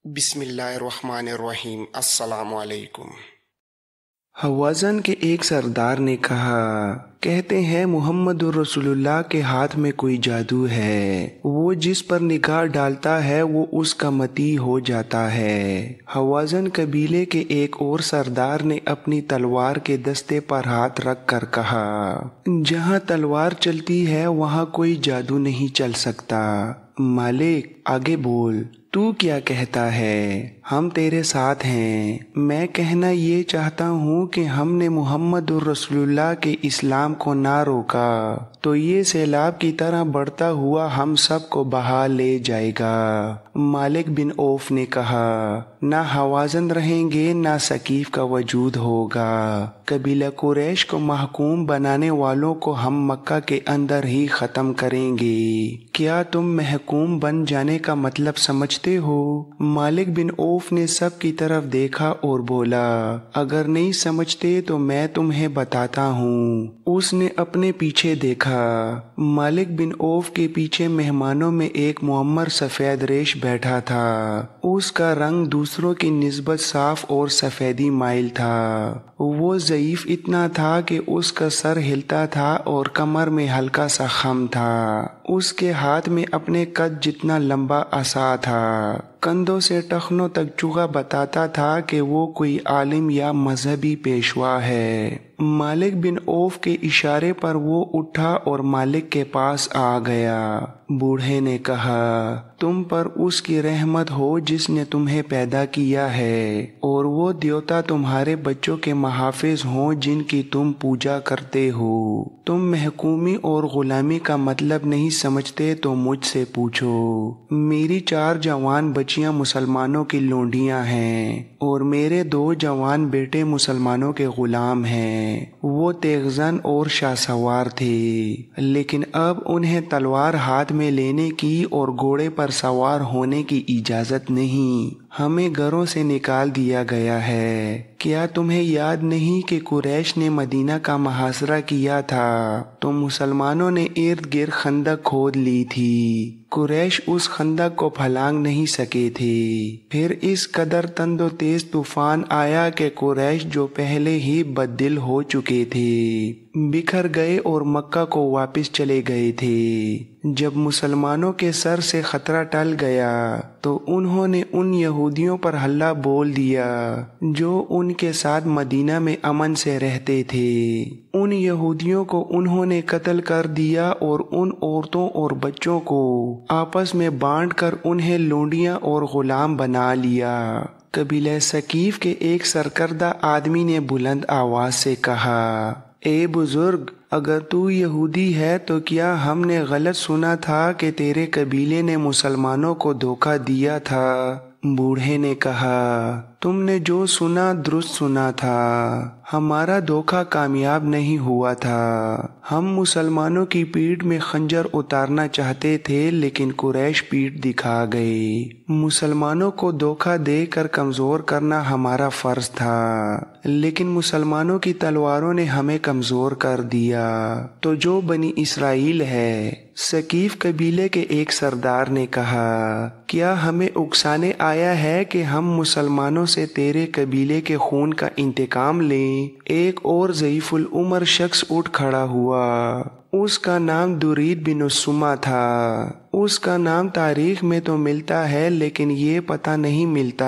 بسم اللہ الرحمن الرحیم۔ السلام علیکم۔ حوازن کے ایک سردار نے کہا، کہتے ہیں محمد رسول اللہ کے ہاتھ میں کوئی جادو ہے، وہ جس پر نگاہ ڈالتا ہے وہ اس کا مطیع ہو جاتا ہے۔ حوازن قبیلے کے ایک اور سردار نے اپنی تلوار کے دستے پر ہاتھ رکھ کر کہا، جہاں تلوار چلتی ہے وہاں کوئی جادو نہیں چل سکتا۔ مالک آگے بول، تو کیا کہتا ہے؟ ہم تیرے ساتھ ہیں۔ میں کہنا یہ چاہتا ہوں کہ ہم نے محمد رسول اللہ کے اسلام کو نہ روکا تو یہ سیلاب کی طرح بڑھتا ہوا ہم سب کو بہا لے جائے گا۔ مالک بن عوف نے کہا، نہ حوازن رہیں گے نہ ثقیف کا وجود ہوگا۔ قبیلہ قریش کو محکوم بنانے والوں کو ہم مکہ کے اندر ہی ختم کریں گے۔ کیا تم محکوم بن جانے کا مطلب سمجھتے ہو؟ مالک بن عوف نے سب کی طرف دیکھا اور بولا، اگر نہیں سمجھتے تو میں تمہیں بتاتا ہوں۔ اس نے اپنے پیچھے دیکھا۔ مالک بن عوف کے پیچھے مہمانوں میں ایک معمر سفید ریش بیٹھا تھا۔ اس کا رنگ دوسروں کی نسبت صاف اور سفیدی مائل تھا۔ وہ ضعیف اتنا تھا کہ اس کا سر ہلتا تھا اور کمر میں ہلکا سا خم تھا۔ اس کے ہاتھ میں اپنے قد جتنا لمبا عصا تھا۔ کندھوں سے ٹخنوں تک چوغا بتاتا تھا کہ وہ کوئی عالم یا مذہبی پیشوا ہے۔ مالک بن عوف کے اشارے پر وہ اٹھا اور مالک کے پاس آ گیا۔ بوڑھے نے کہا، تم پر اس کی رحمت ہو جس نے تمہیں پیدا کیا ہے، اور وہ دیوتا تمہارے بچوں کے محافظ ہوں جن کی تم پوجا کرتے ہو۔ تم محکومی اور غلامی کا مطلب نہیں سمجھتے تو مجھ سے پوچھو۔ میری 4 جوان بچیاں مسلمانوں کی لونڈیاں ہیں اور میرے 2 جوان بیٹے مسلمانوں کے غلام ہیں۔ وہ تیغزن اور شاہ سوار تھے، لیکن اب انہیں تلوار ہاتھ میں لینے کی اور گھوڑے پر سوار ہونے کی اجازت نہیں۔ ہمیں گھروں سے نکال دیا گیا ہے۔ کیا تمہیں یاد نہیں کہ قریش نے مدینہ کا محاصرہ کیا تھا تو مسلمانوں نے ارد گرد خندق کھود لی تھی۔ قریش اس خندق کو پھلانگ نہیں سکے تھے۔ پھر اس قدر تند و تیز طوفان آیا کہ قریش جو پہلے ہی بد دل ہو چکے تھے بکھر گئے اور مکہ کو واپس چلے گئے تھے۔ جب مسلمانوں کے سر سے خطرہ ٹل گیا تو انہوں نے ان یہودیوں پر حملہ بول دیا جو ان کے ساتھ مدینہ میں امن سے رہتے تھے۔ ان یہودیوں کو انہوں نے قتل کر دیا اور ان عورتوں اور بچوں کو آپس میں بانٹ کر انہیں لونڈیاں اور غلام بنا لیا۔ قبیلہ ثقیف کے ایک سرکردہ آدمی نے بلند آواز سے کہا، اے بزرگ، اگر تو یہودی ہے تو کیا ہم نے غلط سنا تھا کہ تیرے قبیلے نے مسلمانوں کو دھوکہ دیا تھا؟ بوڑھے نے کہا، تم نے جو سنا درست سنا تھا۔ ہمارا دھوکہ کامیاب نہیں ہوا تھا۔ ہم مسلمانوں کی پیٹھ میں خنجر اتارنا چاہتے تھے لیکن قریش پیٹھ دکھا گئے۔ مسلمانوں کو دھوکہ دے کر کمزور کرنا ہمارا فرض تھا، لیکن مسلمانوں کی تلواروں نے ہمیں کمزور کر دیا۔ تو جو بنی اسرائیل ہے، ثقیف قبیلے کے ایک سردار نے کہا، کیا ہمیں اکسانے آیا ہے کہ ہم مسلمانوں سے تیرے قبیلے کے خون کا انتقام لیں؟ ایک اور ضعیف العمر شخص اٹھ کھڑا ہوا۔ اس کا نام درید بن السمہ تھا۔ اس کا نام تاریخ میں تو ملتا ہے لیکن یہ پتہ نہیں ملتا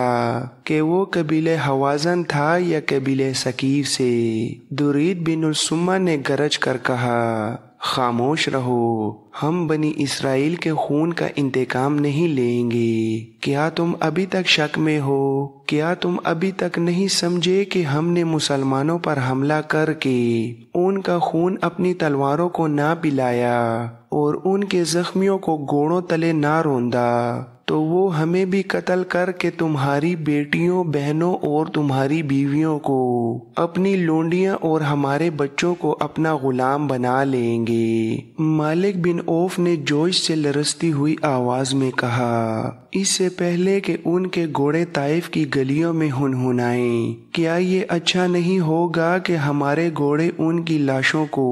کہ وہ قبیلہ حوازن تھا یا قبیلہ ثقیف سے۔ درید بن السمہ نے گرج کر کہا، خاموش رہو، ہم بنی اسرائیل کے خون کا انتقام نہیں لیں گے۔ کیا تم ابھی تک شک میں ہو؟ کیا تم ابھی تک نہیں سمجھے کہ ہم نے مسلمانوں پر حملہ کر کے ان کا خون اپنی تلواروں کو نہ پلایا اور ان کے زخمیوں کو گھوڑوں تلے نہ روندا تو وہ ہمیں بھی قتل کر کے تمہاری بیٹیوں، بہنوں اور تمہاری بیویوں کو اپنی لونڈیاں اور ہمارے بچوں کو اپنا غلام بنا لیں گے۔ مالک بن عوف نے جوش سے لرزتی ہوئی آواز میں کہا، اس سے پہلے کہ ان کے گھوڑے طائف کی گلیوں میں ہنہنائیں، کیا یہ اچھا نہیں ہوگا کہ ہمارے گھوڑے ان کی لاشوں کو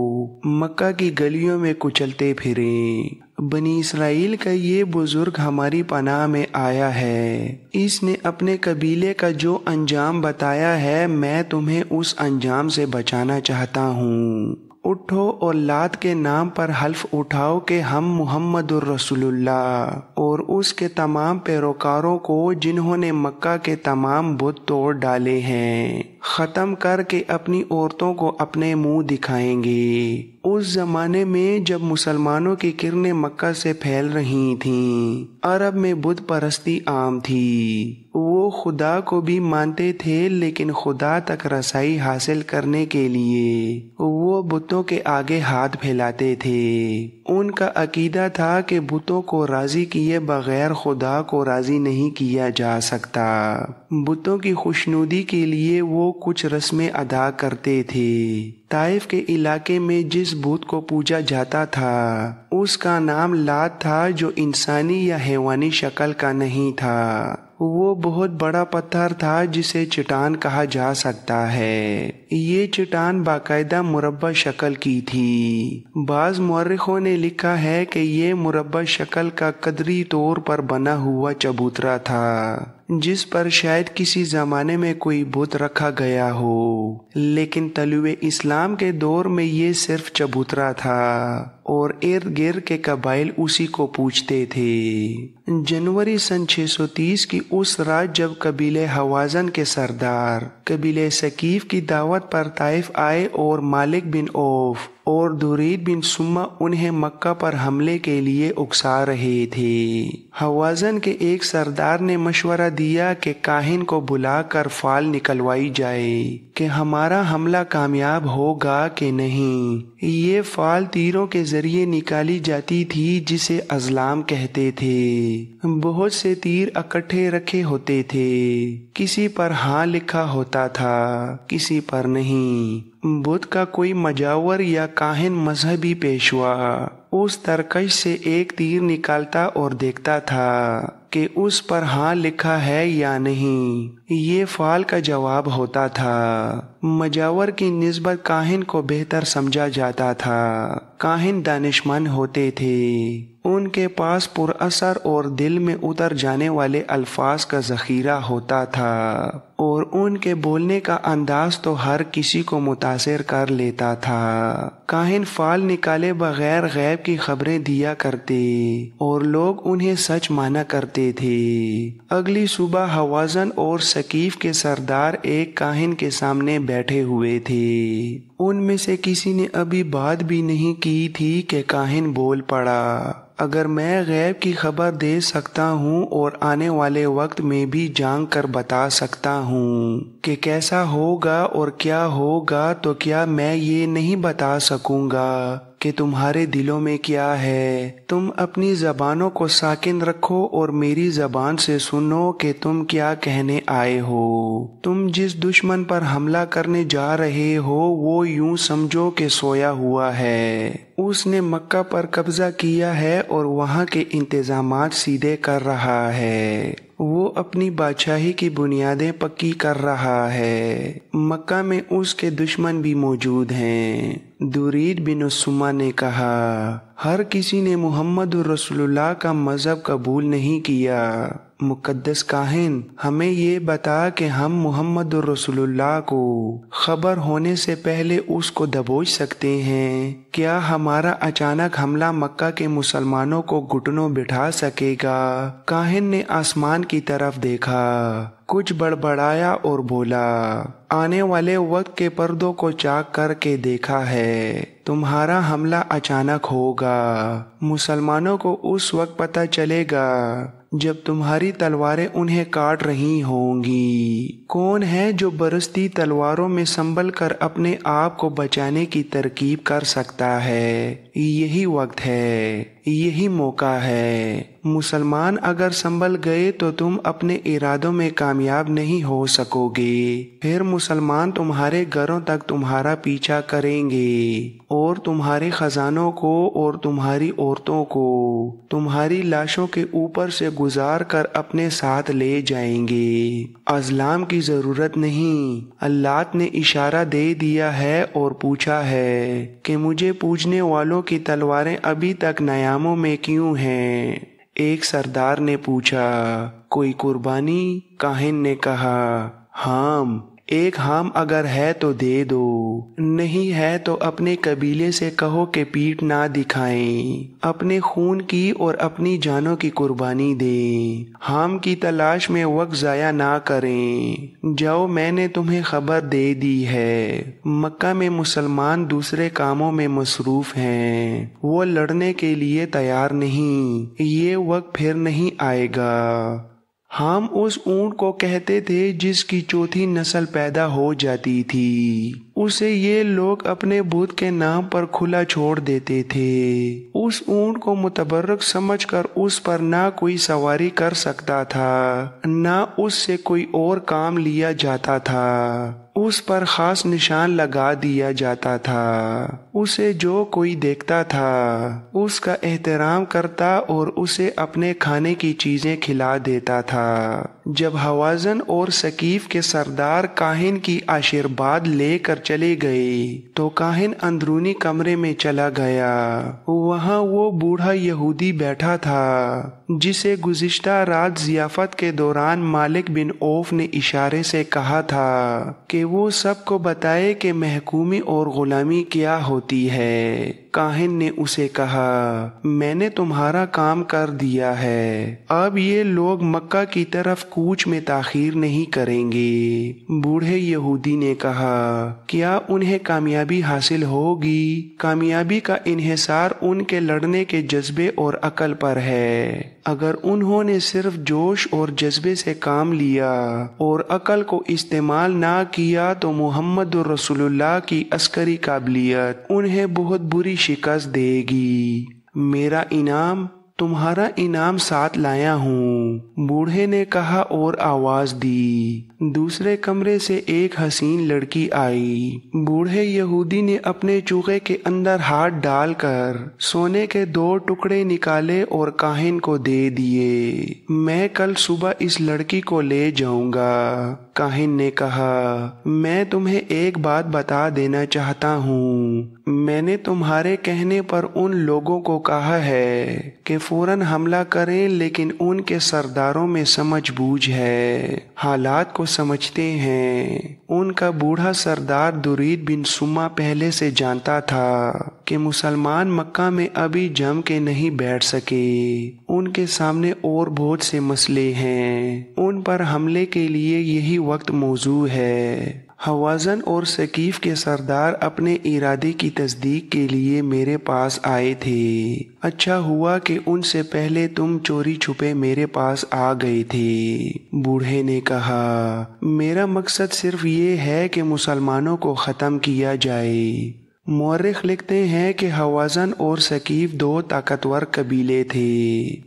مکہ کی گلیوں میں کچلتے پھریں؟ بنی اسرائیل کا یہ بزرگ ہماری پناہ میں آیا ہے، اس نے اپنے قبیلے کا جو انجام بتایا ہے میں تمہیں اس انجام سے بچانا چاہتا ہوں۔ اٹھو اور لات کے نام پر حلف اٹھاؤ کہ ہم محمد الرسول اللہ اور اس کے تمام پیروکاروں کو جنہوں نے مکہ کے تمام بت توڑ ڈالے ہیں ختم کر کے اپنی عورتوں کو اپنے منہ دکھائیں گے۔ اس زمانے میں جب مسلمانوں کی کرنیں مکہ سے پھیل رہی تھیں، عرب میں بت پرستی عام تھی۔ وہ خدا کو بھی مانتے تھے لیکن خدا تک رسائی حاصل کرنے کے لیے وہ بتوں کے آگے ہاتھ پھیلاتے تھے۔ ان کا عقیدہ تھا کہ بتوں کو راضی کیے بغیر خدا کو راضی نہیں کیا جا سکتا۔ بتوں کی خوشنودی کے لیے وہ کچھ رسمیں ادا کرتے تھے۔ طائف کے علاقے میں جس بت کو پوجا جاتا تھا اس کا نام لات تھا، جو انسانی یا حیوانی شکل کا نہیں تھا۔ وہ بہت بڑا پتھر تھا جسے چٹان کہا جا سکتا ہے۔ یہ چٹان باقاعدہ مربع شکل کی تھی۔ بعض مورخوں نے لکھا ہے کہ یہ مربع شکل کا قدری طور پر بنا ہوا چبوترا تھا جس پر شاید کسی زمانے میں کوئی بت رکھا گیا ہو، لیکن طلوع اسلام کے دور میں یہ صرف چبوترا تھا اور ارد گرد کے قبائل اسی کو پوجتے تھے۔ جنوری سن 630 کی اس رات جب قبیلے حوازن کے سردار قبیلے ثقیف کی دعوت پر طائف آئے اور مالک بن عوف اور درید بن سمہ انہیں مکہ پر حملے کے لیے اکسا رہے تھے، حوازن کے ایک سردار نے مشورہ دیا کہ کاہن کو بلا کر فال نکلوائی جائے کہ ہمارا حملہ کامیاب ہوگا کہ نہیں۔ یہ فال تیروں کے ذریعے نکالی جاتی تھی جسے ازلام کہتے تھے۔ بہت سے تیر اکٹھے رکھے ہوتے تھے، کسی پر ہاں لکھا ہوتا تھا کسی پر نہیں۔ بدھ کا کوئی مجاور یا کاہن مذہبی پیشوا اس ترکش سے ایک تیر نکالتا اور دیکھتا تھا کہ اس پر ہاں لکھا ہے یا نہیں۔ یہ فال کا جواب ہوتا تھا۔ مجاور کی نسبت کاہن کو بہتر سمجھا جاتا تھا۔ کاہن دانشمند ہوتے تھے، ان کے پاس پر اثر اور دل میں اتر جانے والے الفاظ کا ذخیرہ ہوتا تھا اور ان کے بولنے کا انداز تو ہر کسی کو متاثر کر لیتا تھا۔ کاہن فال نکالے بغیر غیب کی خبریں دیا کرتے اور لوگ انہیں سچ مانا کرتے تھے۔ اگلی صبح حوازن اور ثقیف کے سردار ایک کاہن کے سامنے بیٹھے ہوئے تھے۔ ان میں سے کسی نے ابھی بات بھی نہیں کی تھی کہ کاہن بول پڑا، اگر میں غیب کی خبر دے سکتا ہوں اور آنے والے وقت میں بھی جان کر بتا سکتا ہوں کہ کیسا ہوگا اور کیا ہوگا، تو کیا میں یہ نہیں بتا سکوں گا کہ تمہارے دلوں میں کیا ہے؟ تم اپنی زبانوں کو ساکن رکھو اور میری زبان سے سنو کہ تم کیا کہنے آئے ہو۔ تم جس دشمن پر حملہ کرنے جا رہے ہو وہ یوں سمجھو کہ سویا ہوا ہے۔ اس نے مکہ پر قبضہ کیا ہے اور وہاں کے انتظامات سیدھے کر رہا ہے۔ وہ اپنی بادشاہی کی بنیادیں پکی کر رہا ہے۔ مکہ میں اس کے دشمن بھی موجود ہیں۔ درید بن سمہ نے کہا، ہر کسی نے محمد الرسول اللہ کا مذہب قبول نہیں کیا۔ مقدس کاہن، ہمیں یہ بتا کہ ہم محمد الرسول اللہ کو خبر ہونے سے پہلے اس کو دبوچ سکتے ہیں؟ کیا ہمارا اچانک حملہ مکہ کے مسلمانوں کو گھٹنوں بٹھا سکے گا؟ کاہن نے آسمان کی طرف دیکھا، کچھ بڑبڑایا اور بولا، آنے والے وقت کے پردوں کو چاک کر کے دیکھا ہے، تمہارا حملہ اچانک ہوگا۔ مسلمانوں کو اس وقت پتہ چلے گا جب تمہاری تلواریں انہیں کاٹ رہی ہوں گی۔ کون ہے جو برستی تلواروں میں سنبھل کر اپنے آپ کو بچانے کی ترکیب کر سکتا ہے؟ یہی وقت ہے، یہی موقع ہے۔ مسلمان اگر سنبھل گئے تو تم اپنے ارادوں میں کامیاب نہیں ہو سکو گے۔ پھر مسلمان تمہارے گھروں تک تمہارا پیچھا کریں گے اور تمہارے خزانوں کو اور تمہاری عورتوں کو تمہاری لاشوں کے اوپر سے گزار کر اپنے ساتھ لے جائیں گے۔ ازلام کی ضرورت نہیں، اللہ نے اشارہ دے دیا ہے اور پوچھا ہے کہ مجھے پوجنے والوں की तलवारें अभी तक नयामों में क्यों हैं? एक सरदार ने पूछा, कोई कुर्बानी? काहिन ने कहा, हाम। एक हाम अगर है तो दे दो, नहीं है तो अपने कबीले से कहो कि पीठ ना दिखाएं, अपने खून की और अपनी जानों की कुर्बानी दें, हाम की तलाश में वक्त ज़ाया ना करें। जाओ, मैंने तुम्हें खबर दे दी है, मक्का में मुसलमान दूसरे कामों में मसरूफ हैं, वो लड़ने के लिए तैयार नहीं, ये वक्त फिर नहीं आएगा। हम उस ऊंट को कहते थे जिसकी चौथी नस्ल पैदा हो जाती थी। उसे ये लोग अपने बुत के नाम पर खुला छोड़ देते थे। उस ऊंट को मुतबर्रक समझकर उस पर ना कोई सवारी कर सकता था, ना उससे कोई और काम लिया जाता था। उस पर खास निशान लगा दिया जाता था। उसे जो कोई देखता था उसका एहतराम करता और उसे अपने खाने की चीजें खिला देता था। जब हवाज़न और सकीफ के सरदार काहिन की आशीर्वाद लेकर चले गए तो काहिन अंदरूनी कमरे में चला गया। वहाँ वो बूढ़ा यहूदी बैठा था जिसे गुज़िश्ता रात ज़ियाफ़त के दौरान मालिक बिन औफ ने इशारे से कहा था कि वो सबको बताए कि महकूमी और गुलामी क्या होती है। काहिन ने उसे कहा, मैंने तुम्हारा काम कर दिया है, अब ये लोग मक्का की तरफ कूच में ताखीर नहीं करेंगे। बूढ़े यहूदी ने कहा, क्या उन्हें कामयाबी हासिल होगी? कामयाबी का इन्हिसार उनके लड़ने के जज्बे और अकल पर है। अगर उन्होंने सिर्फ जोश और जज्बे से काम लिया और अकल को इस्तेमाल ना किया तो मोहम्मद रसूलुल्लाह की अस्करी काबिलियत उन्हें बहुत बुरी शिकस्त देगी। मेरा इनाम, तुम्हारा इनाम साथ लाया हूँ, बूढ़े ने कहा और आवाज दी। दूसरे कमरे से एक हसीन लड़की आई। बूढ़े यहूदी ने अपने चूहे के अंदर हाथ डालकर सोने के 2 टुकड़े निकाले और काहिन को दे दिए। मैं कल सुबह इस लड़की को ले जाऊंगा। काहिन ने कहा, मैं तुम्हें एक बात बता देना चाहता हूँ, मैंने तुम्हारे कहने पर उन लोगों को कहा है कि फौरन हमला करें, लेकिन उनके सरदारों में समझबूझ है, हालात को समझते हैं। उनका बूढ़ा सरदार दुरीद बिन सुमा पहले से जानता था कि मुसलमान मक्का में अभी जम के नहीं बैठ सके। उनके सामने और बहुत से मसले हैं, उन पर हमले के लिए यही वक्त मौजू है। हवाज़न और सकीफ के सरदार अपने इरादे की तस्दीक के लिए मेरे पास आए थे। अच्छा हुआ कि उनसे पहले तुम चोरी छुपे मेरे पास आ गए थे। बूढ़े ने कहा, मेरा मकसद सिर्फ ये है कि मुसलमानों को ख़त्म किया जाए। मौरिख लिखते हैं कि हवाज़न और सकीफ 2 ताकतवर कबीले थे।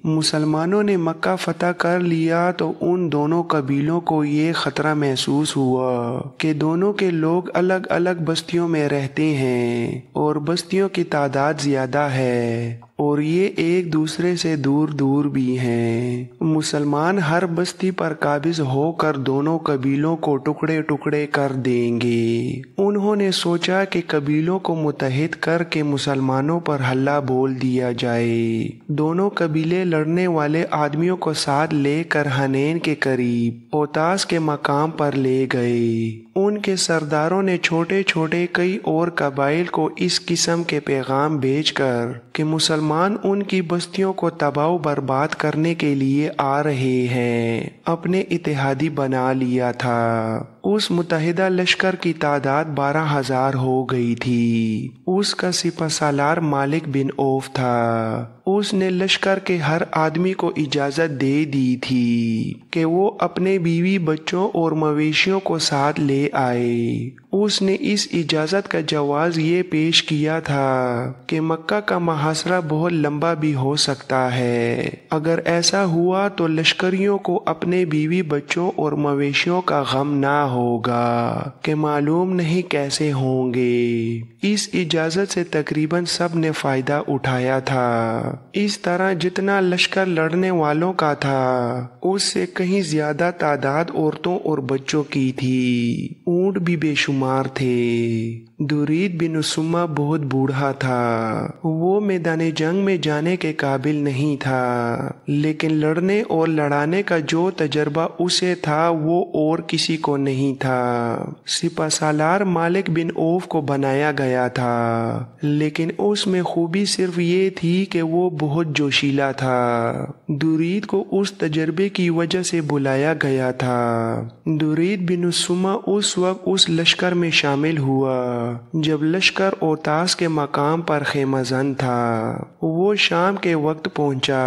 मुसलमानों ने मक्का फतह कर लिया तो उन दोनों कबीलों को ये खतरा महसूस हुआ कि दोनों के लोग अलग अलग बस्तियों में रहते हैं और बस्तियों की तादाद ज्यादा है और ये एक दूसरे से दूर दूर भी हैं। मुसलमान हर बस्ती पर काबिज होकर दोनों कबीलों को टुकड़े टुकड़े कर देंगे। उन्होंने सोचा कि कबीलों को मुत्तहिद करके मुसलमानों पर हल्ला बोल दिया जाए। दोनों कबीले लड़ने वाले आदमियों को साथ लेकर हनैन के करीब ओतास के मकाम पर ले गए। उनके सरदारों ने छोटे छोटे कई और कबाइल को इस किस्म के पैगाम भेजकर कि मुसलमान उनकी बस्तियों को तबाह बर्बाद करने के लिए आ रहे हैं, अपने इत्तेहादी बना लिया था। उस मुत्तहिदा लश्कर की तादाद 12,000 हो गई थी। उसका सिपहसालार मालिक बिन औफ था। उसने लश्कर के हर आदमी को इजाजत दे दी थी कि वो अपने बीवी बच्चों और मवेशियों को साथ ले आए। उसने इस इजाजत का जवाज ये पेश किया था कि मक्का का मुहासरा बहुत लंबा भी हो सकता है। अगर ऐसा हुआ तो लश्करियों को अपने बीवी बच्चों और मवेशियों का गम ना होगा कि मालूम नहीं कैसे होंगे। इस इजाजत से तकरीबन सब ने फायदा उठाया था। इस तरह जितना लश्कर लड़ने वालों का था उससे कहीं ज्यादा तादाद औरतों और बच्चों की थी। ऊंट भी बेशुमार थे। दुरीद बिन उसम्मा बहुत बूढ़ा था। वो मैदान जंग में जाने के काबिल नहीं था, लेकिन लड़ने और लड़ाने का जो तजर्बा उसे था वो और किसी को नहीं था। सिपहसालार मालिक बिन औफ को बनाया गया था, लेकिन उसमें खूबी सिर्फ ये थी कि वो बहुत जोशीला था। दुरीद को उस तजर्बे की वजह से बुलाया गया था। दुरीद बिन उसम्मा उस वक्त उस लश्कर में शामिल हुआ जब लश्कर ओतास के मकाम पर खेमज़न था। वो शाम के वक्त पहुंचा।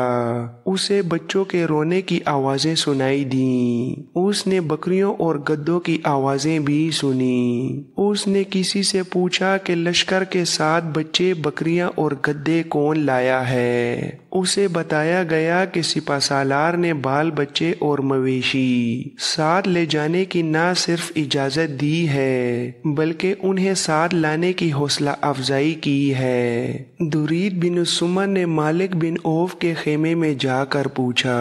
उसे बच्चों के रोने की आवाज़ें सुनाई दी। उसने बकरियों और गद्दों की आवाज़ें भी सुनी। उसने किसी से पूछा कि लश्कर के साथ बच्चे, बकरियां और गद्दे कौन लाया है। उसे बताया गया कि सिपहसालार ने बाल बच्चे और मवेशी साथ ले जाने की न सिर्फ इजाज़त दी है, बल्कि उन्हें साथ लाने की हौसला अफजाई की है। दुरीद बिन उसम्मा ने मालिक बिन औफ के खेमे में जाकर पूछा,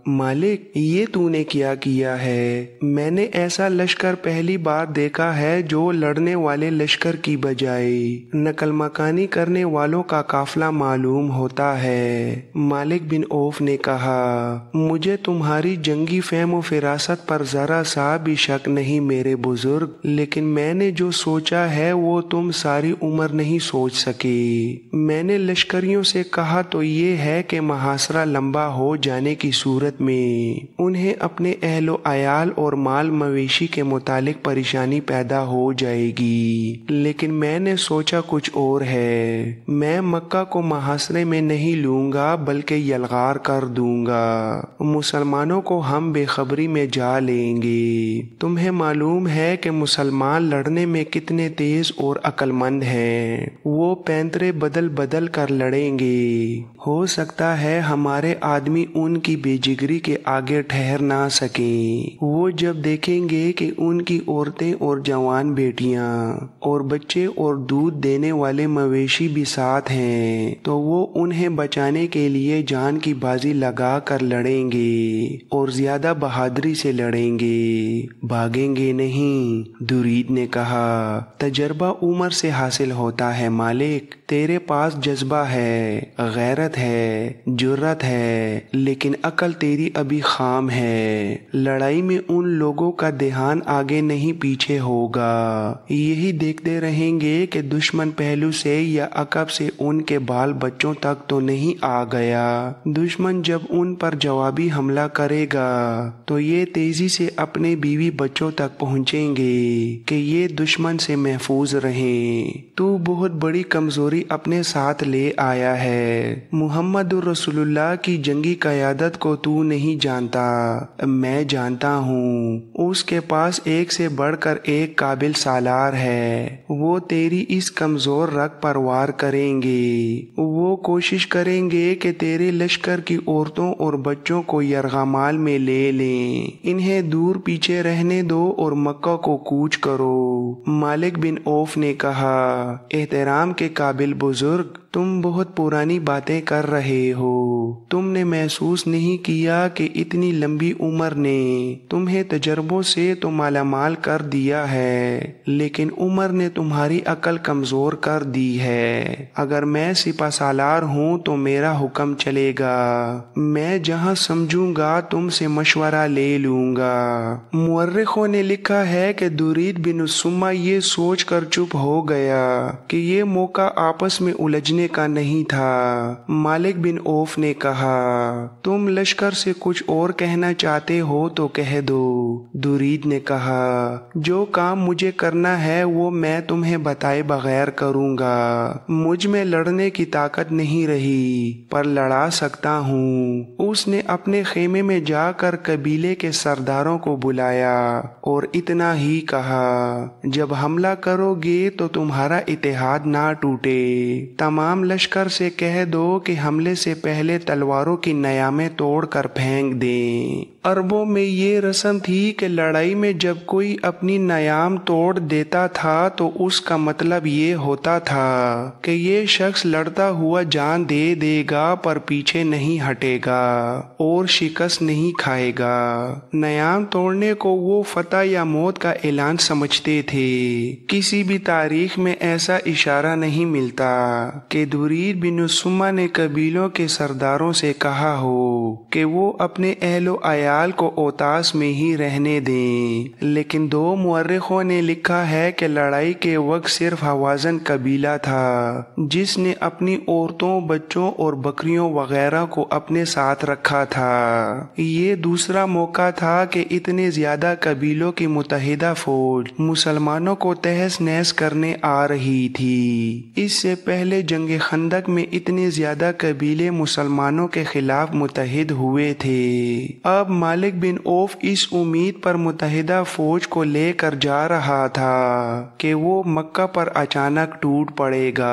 मालिक, ये तूने क्या किया है? मैंने ऐसा लश्कर पहली बार देखा है जो लड़ने वाले लश्कर की बजाय नकल मकानी करने वालों का काफिला मालूम होता है। मालिक बिन औफ ने कहा, मुझे तुम्हारी जंगी फहम फिरासत पर जरा सा भी शक नहीं मेरे बुजुर्ग, लेकिन मैंने जो सोचा है वो तुम सारी उम्र नहीं सोच सके। मैंने लश्करियों से कहा तो ये है कि मुहासरा लंबा हो जाने की सूरत में उन्हें अपने अहलो अयाल और माल मवेशी के मुतालिक परेशानी पैदा हो जाएगी, लेकिन मैंने सोचा कुछ और है। मैं मक्का को मुहासरे में नहीं लूंगा बल्कि यलगार कर दूंगा। मुसलमानों को हम बेखबरी में जा लेंगे। तुम्हें मालूम है कि मुसलमान लड़ने में कितने तेज और अक्लमंद हैं। वो पैंतरे बदल बदल कर लड़ेंगे। हो सकता है हमारे आदमी उनकी बेजिगरी के आगे ठहर ना सकें। वो जब देखेंगे कि उनकी औरतें और जवान बेटियां और बच्चे और दूध देने वाले मवेशी भी साथ हैं, तो वो उन्हें बचाने के लिए जान की बाजी लगा कर लड़ेंगे और ज्यादा बहादुरी से लड़ेंगे, भागेंगे नहीं। दुरीद ने कहा, तजर्बा उम्र से हासिल होता है मालिक। तेरे पास जज्बा है, गैरत है, जुर्रत है, लेकिन अकल तेरी अभी खाम है। लड़ाई में उन लोगों का ध्यान आगे नहीं पीछे होगा। यही देखते रहेंगे कि दुश्मन पहलू से या अकब से उनके बाल बच्चों तक तो नहीं आ गया। दुश्मन जब उन पर जवाबी हमला करेगा तो ये तेजी से अपने बीवी बच्चों तक पहुंचेंगे कि ये दुश्मन से महफूज रहें। तू बहुत बड़ी कमजोरी अपने साथ ले आया है। मुहम्मदुर रसूलुल्लाह की जंगी क़यादत को तू नहीं जानता, मैं जानता हूँ। उसके पास एक से बढ़कर एक काबिल सालार है। वो तेरी इस कमजोर रग पर वार करेंगे। वो कोशिश करेंगे कि तेरे लश्कर की औरतों और बच्चों को यरगमाल में ले लें। इन्हें दूर पीछे रहने दो और मक्का को कूच करो। मालिक बिन औफ ने कहा, एहतराम के काबिल बुजुर्ग, तुम बहुत पुरानी बातें कर रहे हो। तुमने महसूस नहीं किया कि इतनी लंबी उम्र ने तुम्हें तजर्बों से तो मालामाल कर दिया है, लेकिन उम्र ने तुम्हारी अकल कमजोर कर दी है। अगर मैं सिपहसालार हूँ तो मेरा हुक्म चलेगा। मैं जहाँ समझूंगा तुमसे मशवरा ले लूंगा। मुअर्रिखों ने लिखा है कि दुरीद बिन उसम्मा ये सोच कर चुप हो गया कि ये मौका आपस में उलझने का नहीं था। मालिक बिन औफ ने कहा, तुम लश्कर से कुछ और कहना चाहते हो तो कह दो। दुरीद ने कहा, जो काम मुझे करना है वो मैं तुम्हें बताए बगैर करूंगा। मुझ में लड़ने की ताकत नहीं रही, पर लड़ा सकता हूँ। उसने अपने खेमे में जाकर कबीले के सरदारों को बुलाया और इतना ही कहा, जब हमला करोगे तो तुम्हारा इत्तेहाद ना टूटे। तमाम तमाम लश्कर से कह दो कि हमले से पहले तलवारों की नयामें तोड़ कर फेंक दें। अरबों में ये रस्म थी कि लड़ाई में जब कोई अपनी नयाम तोड़ देता था तो उसका मतलब ये होता था कि ये शख्स लड़ता हुआ जान दे देगा पर पीछे नहीं हटेगा और शिकस्त नहीं खाएगा। नयाम तोड़ने को वो फतह या मौत का ऐलान समझते थे। किसी भी तारीख में ऐसा इशारा नहीं मिलता कि दुरीर बिन सुम्मा ने कबीलों के सरदारों से कहा हो कि वो अपने अहलो अयाल को औतास में ही रहने दें, लेकिन दो मुअर्रिखों ने लिखा है कि लड़ाई के वक्त सिर्फ हवाज़न कबीला था जिसने अपनी औरतों, बच्चों और बकरियों वगैरह को अपने साथ रखा था। ये दूसरा मौका था कि इतने ज्यादा कबीलों की मुत्तहिदा फौज मुसलमानों को तहस नहस करने आ रही थी। इससे पहले जंग खंदक में इतने ज्यादा कबीले मुसलमानों के खिलाफ मुत्तहिद हुए थे। अब मालिक बिन औफ इस उम्मीद पर मुत्तहिदा फौज को लेकर जा रहा था कि वो मक्का पर अचानक टूट पड़ेगा।